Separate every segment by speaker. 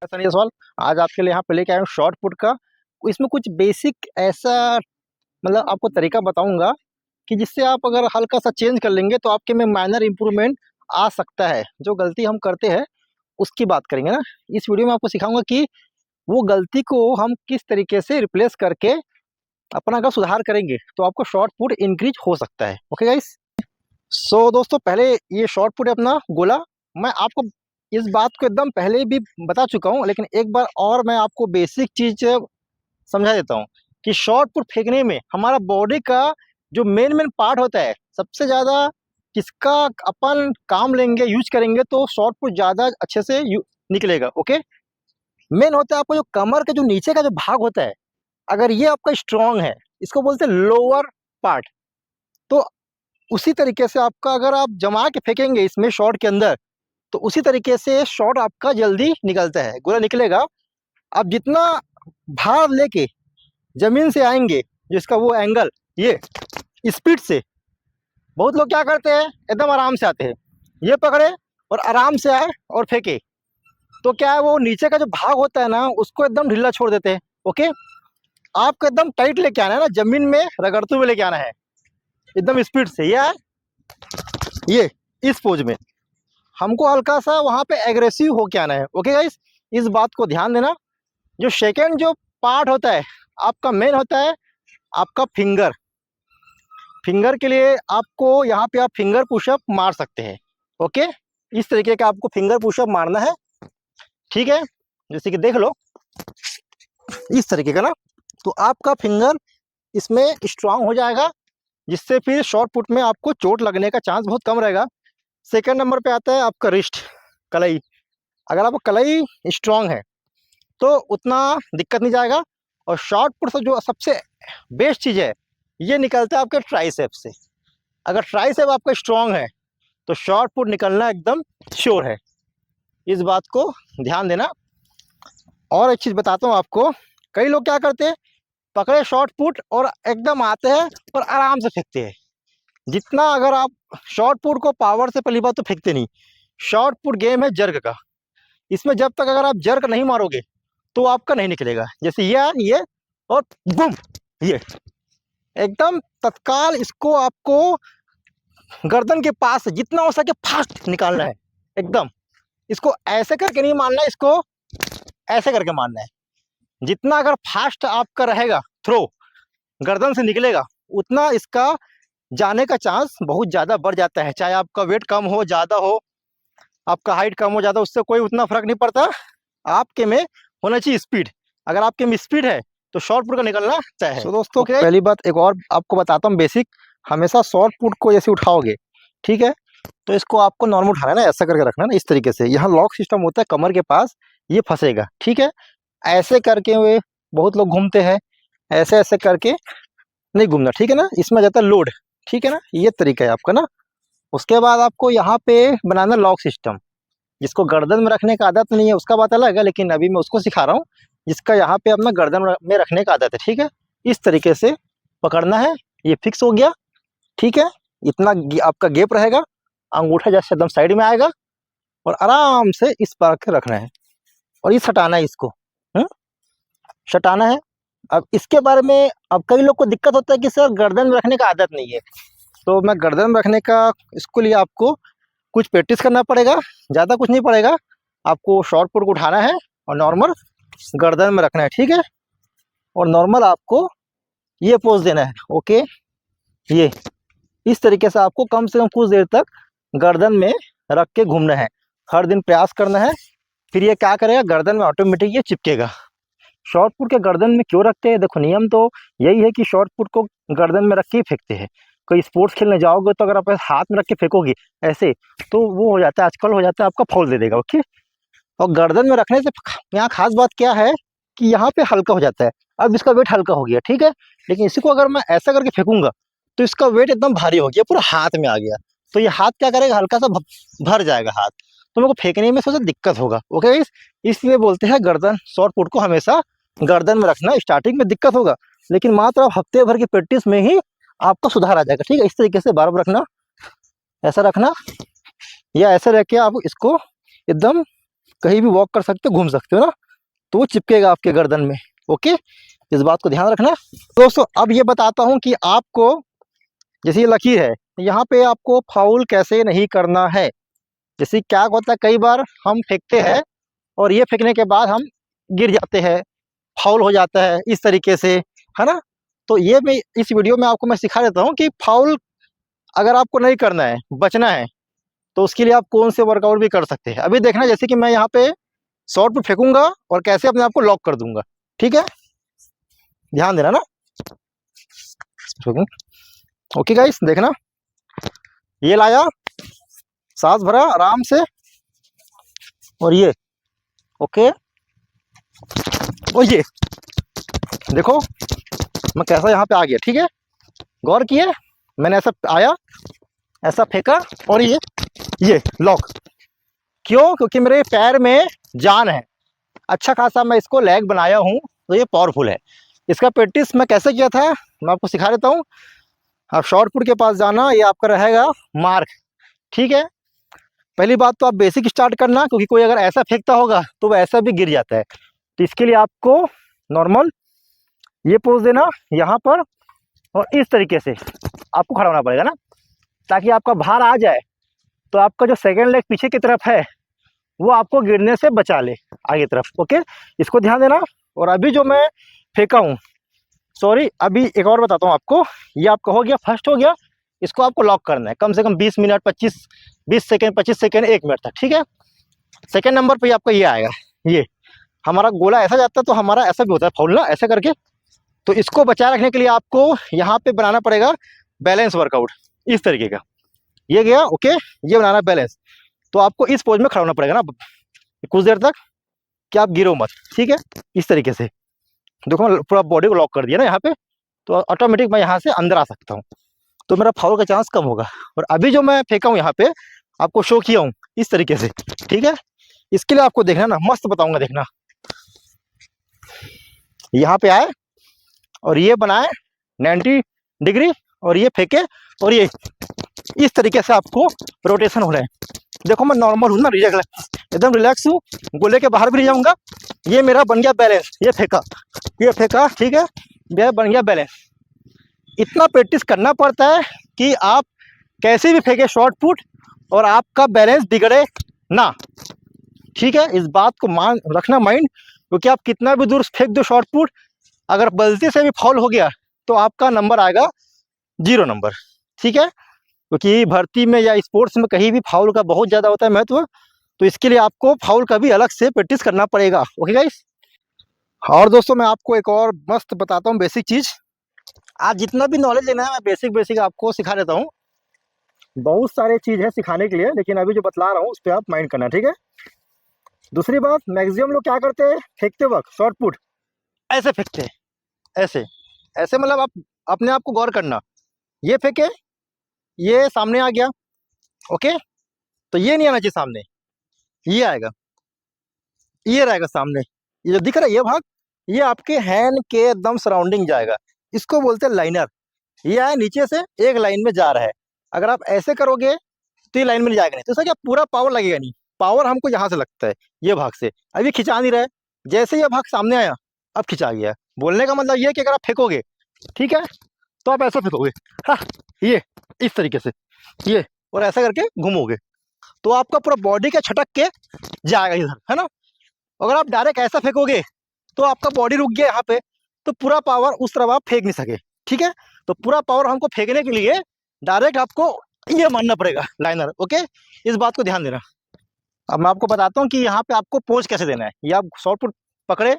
Speaker 1: सनी जायसवाल आज आपके लिए यहाँ पे लेके आया हूँ शॉर्ट पुट का। इसमें कुछ बेसिक ऐसा मतलब आपको तरीका बताऊंगा कि जिससे आप अगर हल्का सा चेंज कर लेंगे तो आपके में माइनर इम्प्रूवमेंट आ सकता है। जो गलती हम करते हैं उसकी बात करेंगे ना इस वीडियो में। आपको सिखाऊंगा कि वो गलती को हम किस तरीके से रिप्लेस करके अपना अगर सुधार करेंगे तो आपको शॉर्ट पुट इंक्रीज हो सकता है। ओके गाइस, सो दोस्तों पहले ये शॉर्ट पुट अपना गोला मैं आपको इस बात को एकदम पहले भी बता चुका हूँ, लेकिन एक बार और मैं आपको बेसिक चीज समझा देता हूँ कि शॉर्ट पुट फेंकने में हमारा बॉडी का जो मेन पार्ट होता है, सबसे ज़्यादा किसका अपन काम लेंगे यूज करेंगे तो शॉर्ट पुट ज़्यादा अच्छे से निकलेगा। ओके, मेन होता है आपको जो कमर का जो नीचे का जो भाग होता है, अगर ये आपका स्ट्रांग है, इसको बोलते हैं लोअर पार्ट, तो उसी तरीके से आपका अगर आप जमा के फेंकेंगे इसमें शॉर्ट के अंदर तो उसी तरीके से शॉट आपका जल्दी निकलता है, गोला निकलेगा। आप जितना भार लेके जमीन से आएंगे जिसका वो एंगल ये स्पीड से, बहुत लोग क्या करते हैं एकदम आराम से आते हैं, ये पकड़े और आराम से आए और फेंके, तो क्या है वो नीचे का जो भाग होता है ना उसको एकदम ढीला छोड़ देते हैं। ओके, आपको एकदम टाइट लेके आना है ना, जमीन में रगड़ते हुए लेके आना है एकदम स्पीड से। ये इस पोज में हमको हल्का सा वहाँ पे एग्रेसिव होके आना है। ओके गाइस, इस बात को ध्यान देना। जो सेकेंड जो पार्ट होता है आपका मेन होता है आपका फिंगर। फिंगर के लिए आपको यहाँ पे आप फिंगर पुशअप मार सकते हैं। ओके, इस तरीके का आपको फिंगर पुशअप मारना है, ठीक है। जैसे कि देख लो इस तरीके का ना, तो आपका फिंगर इसमें स्ट्रांग हो जाएगा, जिससे फिर शॉर्ट पुट में आपको चोट लगने का चांस बहुत कम रहेगा। सेकेंड नंबर पे आता है आपका रिस्ट, कलाई। अगर आपका कलाई स्ट्रांग है तो उतना दिक्कत नहीं जाएगा। और शॉर्ट पुट से जो सबसे बेस्ट चीज़ है ये निकलता है आपके ट्राइसेप से। अगर ट्राइसेप आपका स्ट्रांग है तो शॉर्ट पुट निकलना एकदम श्योर है, इस बात को ध्यान देना। और एक चीज़ बताता हूँ आपको, कई लोग क्या करते हैं पकड़े शॉर्ट पुट और एकदम आते हैं और आराम से फेंकते हैं। जितना अगर आप शॉर्ट पुट को पावर से पहली बात तो फेंकते नहीं। शॉर्ट पुट गेम है जर्क का, इसमें जब तक अगर आप जर्क नहीं मारोगे तो आपका नहीं निकलेगा। जैसे ये और बूम, ये एकदम तत्काल इसको आपको गर्दन के पास से जितना हो सके फास्ट निकालना है एकदम। इसको ऐसे करके नहीं मारना, इसको ऐसे करके मारना है। जितना अगर फास्ट आपका रहेगा थ्रो गर्दन से निकलेगा उतना इसका जाने का चांस बहुत ज़्यादा बढ़ जाता है। चाहे आपका वेट कम हो ज़्यादा हो, आपका हाइट कम हो ज़्यादा, उससे कोई उतना फर्क नहीं पड़ता। आपके में होना चाहिए स्पीड। अगर आपके में स्पीड है तो शॉर्ट पुट का निकलना तय है। दोस्तों पहली बात एक और आपको बताता हूँ बेसिक, हमेशा शॉर्ट पुट को जैसे उठाओगे, ठीक है, तो इसको आपको नॉर्मल उठाना है ना, ऐसा करके रखना है ना, इस तरीके से। यहाँ लॉक सिस्टम होता है कमर के पास, ये फंसेगा, ठीक है। ऐसे करके वे बहुत लोग घूमते हैं, ऐसे ऐसे करके नहीं घूमना, ठीक है ना, इसमें जाता है लोड, ठीक है ना, ये तरीका है आपका ना। उसके बाद आपको यहाँ पे बनाना लॉक सिस्टम। जिसको गर्दन में रखने का आदत नहीं है उसका बात अलग है, लेकिन अभी मैं उसको सिखा रहा हूँ जिसका यहाँ पे अपना गर्दन में रखने का आदत है, ठीक है। इस तरीके से पकड़ना है, ये फिक्स हो गया, ठीक है। इतना आपका गैप रहेगा, अंगूठा जैसे एकदम साइड में आएगा और आराम से इस पर के रखना है और ये सटाना है, इसको सटाना है। अब इसके बारे में अब कई लोग को दिक्कत होता है कि सर गर्दन में रखने का आदत नहीं है, तो मैं गर्दन में रखने का इसको लिए आपको कुछ प्रैक्टिस करना पड़ेगा, ज़्यादा कुछ नहीं पड़ेगा। आपको शॉर्ट पुट को उठाना है और नॉर्मल गर्दन में रखना है, ठीक है। और नॉर्मल आपको ये पोज देना है। ओके, ये इस तरीके से आपको कम से कम कुछ देर तक गर्दन में रख के घूमना है, हर दिन प्रयास करना है। फिर ये क्या करेगा, गर्दन में ऑटोमेटिक ये चिपकेगा। शॉर्ट पुट के गर्दन में क्यों रखते हैं, देखो नियम तो यही है कि शॉर्ट पुट को गर्दन में रख के ही फेंकते हैं। कोई स्पोर्ट्स खेलने जाओगे तो अगर आप हाथ में रख के फेंकोगे ऐसे तो वो हो जाता है, आजकल हो जाता है आपका फाउल दे देगा। ओके, और गर्दन में रखने से यहाँ खास बात क्या है कि यहाँ पे हल्का हो जाता है। अब इसका वेट हल्का हो गया, ठीक है, लेकिन इसी को अगर मैं ऐसा करके फेंकूंगा तो इसका वेट एकदम भारी हो गया, पूरा हाथ में आ गया। तो ये हाथ क्या करेगा, हल्का सा भर जाएगा हाथ, तो मेरे को फेंकने में थोड़ा दिक्कत होगा। ओके गाइस, इसलिए बोलते हैं गर्दन शॉर्ट पुट को हमेशा गर्दन में रखना। स्टार्टिंग में दिक्कत होगा, लेकिन मात्र आप हफ्ते भर की प्रैक्टिस में ही आपको सुधार आ जाएगा। ठीक है, इस तरीके से बार बार रखना, ऐसा रखना, या ऐसे रख के आप इसको एकदम कहीं भी वॉक कर सकते हो, घूम सकते हो ना, तो वो चिपकेगा आपके गर्दन में। ओके, इस बात को ध्यान रखना। दोस्तों अब ये बताता हूँ कि आपको, जैसे ये लकीर है, यहाँ पे आपको फाउल कैसे नहीं करना है। जैसे क्या होता है, कई बार हम फेंकते हैं और ये फेंकने के बाद हम गिर जाते हैं, फाउल हो जाता है इस तरीके से, है ना। तो ये मैं इस वीडियो में आपको मैं सिखा देता हूँ कि फाउल अगर आपको नहीं करना है, बचना है, तो उसके लिए आप कौन से वर्कआउट भी कर सकते हैं। अभी देखना, जैसे कि मैं यहाँ पे शॉर्ट पे फेंकूंगा और कैसे अपने आप को लॉक कर दूंगा। ठीक है, ध्यान देना ना। ओके गाइस, देखना, ये लाया, सांस भरा आराम से, और ये ओके, और ये देखो मैं कैसा यहाँ पे आ गया। ठीक है, गौर किए, मैंने ऐसा आया, ऐसा फेंका, और ये लॉक। क्यों? क्योंकि मेरे पैर में जान है, अच्छा खासा मैं इसको लेग बनाया हूँ, तो ये पावरफुल है। इसका प्रैक्टिस मैं कैसे किया था, मैं आपको सिखा देता हूँ। आप शॉर्ट पुट के पास जाना, ये आपका रहेगा मार्क। ठीक है, पहली बात तो आप बेसिक स्टार्ट करना, क्योंकि कोई अगर ऐसा फेंकता होगा तो वह ऐसा भी गिर जाता है। तो इसके लिए आपको नॉर्मल ये पोज देना यहाँ पर, और इस तरीके से आपको खड़ा होना पड़ेगा ना, ताकि आपका भार आ जाए, तो आपका जो सेकेंड लेग पीछे की तरफ है वो आपको गिरने से बचा ले आगे तरफ। ओके, इसको ध्यान देना। और अभी जो मैं फेंका हूँ, सॉरी, अभी एक और बताता हूँ आपको। ये आपका हो गया, फर्स्ट हो गया, इसको आपको लॉक करना है कम से कम 20 मिनट, 20 सेकेंड, 25 सेकेंड, 1 मिनट तक। ठीक है, सेकेंड नंबर पे आपका ये आएगा, ये हमारा गोला ऐसा जाता है, तो हमारा ऐसा भी होता है फाउल ना, ऐसा करके। तो इसको बचाए रखने के लिए आपको यहाँ पे बनाना पड़ेगा बैलेंस वर्कआउट, इस तरीके का। ये गया, ओके, ये बनाना बैलेंस। तो आपको इस पोज में खड़ा होना पड़ेगा ना कुछ देर तक, कि आप गिरो मत। ठीक है, इस तरीके से देखो, मैं पूरा बॉडी को लॉक कर दिया ना यहाँ पे, तो ऑटोमेटिक मैं यहाँ से अंदर आ सकता हूँ, तो मेरा फाउल का चांस कम होगा। और अभी जो मैं फेंका हूँ यहाँ पे, आपको शो किया हूँ इस तरीके से। ठीक है, इसके लिए आपको देखना ना, मस्त बताऊंगा, देखना, यहाँ पे आए और ये बनाए 90 डिग्री, और ये फेंके, और ये इस तरीके से आपको रोटेशन हो रहा है। देखो मैं नॉर्मल हूँ ना, एकदम रिलैक्स हूँ, गोले के बाहर भी नहीं जाऊंगा। ये मेरा बन गया बैलेंस, ये फेंका, ठीक है, ये बन गया बैलेंस। इतना प्रैक्टिस करना पड़ता है कि आप कैसे भी फेंके शॉर्ट पुट और आपका बैलेंस बिगड़े ना। ठीक है, इस बात को मान रखना माइंड, क्योंकि आप कितना भी दूर फेंक दो शॉर्ट पुट, अगर गलती से भी फाउल हो गया तो आपका नंबर आएगा 0 नंबर। ठीक है, क्योंकि भर्ती में या स्पोर्ट्स में कहीं भी फाउल का बहुत ज़्यादा होता है महत्व, तो इसके लिए आपको फाउल का भी अलग से प्रैक्टिस करना पड़ेगा। ओके गाइस, और दोस्तों मैं आपको एक और मस्त बताता हूँ बेसिक चीज़। आज जितना भी नॉलेज लेना है मैं बेसिक आपको सिखा देता हूँ। बहुत सारे चीज़ है सिखाने के लिए, लेकिन अभी जो बतला रहा हूँ उस पर आप माइंड करना। ठीक है, दूसरी बात, मैक्सिमम लोग क्या करते हैं, फेंकते वक्त शॉर्ट पुट ऐसे फेंकते हैं, ऐसे ऐसे, मतलब आप अपने आप को गौर करना, ये फेंके, ये सामने आ गया, ओके, तो ये नहीं आना चाहिए सामने, ये आएगा, ये रहेगा सामने, ये जो दिख रहा है ये भाग, ये आपके हैंड के एकदम सराउंडिंग जाएगा, इसको बोलते हैं लाइनर। ये आया नीचे से एक लाइन में जा रहा है, अगर आप ऐसे करोगे तो ये लाइन में नहीं जाएगा, नहीं तो इसका क्या पूरा पावर लगेगा नहीं, पावर हमको यहाँ से लगता है, ये भाग से। अभी खिंचा नहीं रहा है, जैसे ये भाग सामने आया अब खिंचा गया। बोलने का मतलब ये कि अगर आप फेंकोगे, ठीक है, तो आप ऐसा फेंकोगे, हाँ, ये इस तरीके से, ये, और ऐसा करके घूमोगे, तो आपका पूरा बॉडी का छटक के जाएगा इधर, है ना। अगर आप डायरेक्ट ऐसा फेंकोगे तो आपका बॉडी रुक गया यहाँ पे, तो पूरा पावर उस तरफ आप फेंक नहीं सके। ठीक है, तो पूरा पावर हमको फेंकने के लिए डायरेक्ट आपको ये मानना पड़ेगा लाइनर। ओके, इस बात को ध्यान देना। अब मैं आपको बताता हूँ कि यहाँ पे आपको पोज कैसे देना है। ये आप शॉर्ट पुट पकड़े,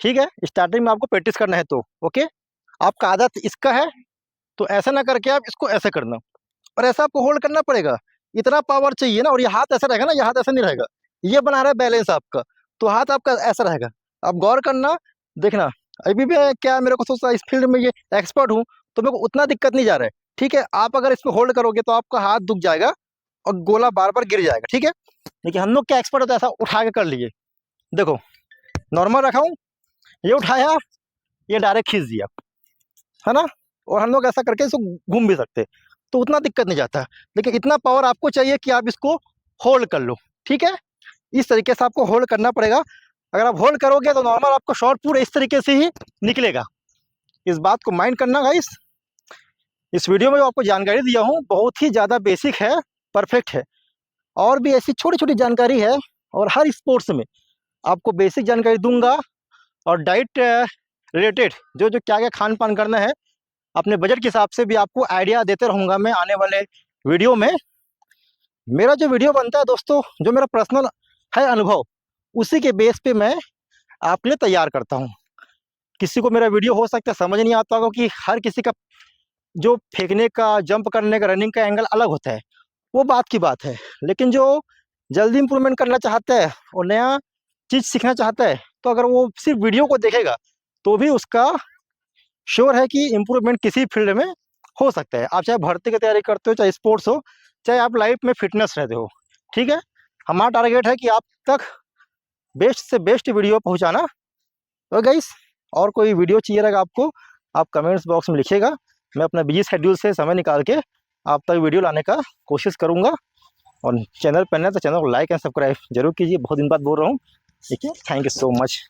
Speaker 1: ठीक है, स्टार्टिंग में आपको प्रैक्टिस करना है, तो ओके, आपका आदत इसका है, तो ऐसा ना करके आप इसको ऐसे करना, और ऐसा आपको होल्ड करना पड़ेगा, इतना पावर चाहिए ना। और ये हाथ ऐसा रहेगा ना, ये हाथ ऐसा नहीं रहेगा, ये बना रहा है बैलेंस आपका, तो हाथ आपका ऐसा रहेगा। आप गौर करना, देखना, अभी भी क्या मेरे को सोचता इस फील्ड में ये एक्सपर्ट हूँ, तो मेरे को उतना दिक्कत नहीं जा रहा है, ठीक है। आप अगर इसको होल्ड करोगे तो आपका हाथ दुख जाएगा और गोला बार बार गिर जाएगा, ठीक है। लेकिन हम लोग क्या एक्सपर्ट होता है, ऐसा उठा के कर लिए, देखो नॉर्मल रखा हूँ, ये उठाया, ये डायरेक्ट खींच दिया, है ना। और हम लोग ऐसा करके इसको घूम भी सकते हैं, तो उतना दिक्कत नहीं जाता। लेकिन इतना पावर आपको चाहिए कि आप इसको होल्ड कर लो, ठीक है। इस तरीके से आपको होल्ड करना पड़ेगा। अगर आप होल्ड करोगे तो नॉर्मल आपको शॉट पूरे इस तरीके से ही निकलेगा। इस बात को माइंड करना गाइस। इस वीडियो में जो आपको जानकारी दिया हूँ बहुत ही ज़्यादा बेसिक है, परफेक्ट है। और भी ऐसी छोटी छोटी जानकारी है, और हर स्पोर्ट्स में आपको बेसिक जानकारी दूंगा। और डाइट रिलेटेड जो जो क्या क्या खान पान करना है, अपने बजट के हिसाब से भी आपको आइडिया देते रहूँगा मैं आने वाले वीडियो में। मेरा जो वीडियो बनता है दोस्तों, जो मेरा पर्सनल है अनुभव, उसी के बेस पे मैं आपके लिए तैयार करता हूँ। किसी को मेरा वीडियो हो सकता है समझ नहीं आता होगा, कि हर किसी का जो फेंकने का, जंप करने का, रनिंग का एंगल अलग होता है, वो बात की बात है। लेकिन जो जल्दी इंप्रूवमेंट करना चाहता है और नया चीज़ सीखना चाहता है, तो अगर वो सिर्फ वीडियो को देखेगा तो भी उसका श्योर है कि इम्प्रूवमेंट किसी फील्ड में हो सकता है। आप चाहे भर्ती की तैयारी करते हो, चाहे स्पोर्ट्स हो, चाहे आप लाइफ में फिटनेस रहते हो, ठीक है। हमारा टारगेट है कि आप तक बेस्ट से बेस्ट वीडियो पहुंचाना। तो गाइस, और कोई वीडियो चाहिए रहेगा आपको, आप कमेंट्स बॉक्स में लिखिएगा। मैं अपना बिजी शेड्यूल से समय निकाल के आप तक वीडियो लाने का कोशिश करूँगा। और चैनल पर नए तो चैनल को लाइक एंड सब्सक्राइब जरूर कीजिए, बहुत दिन बाद बोल रहा हूँ, ठीक है। Thank you so much.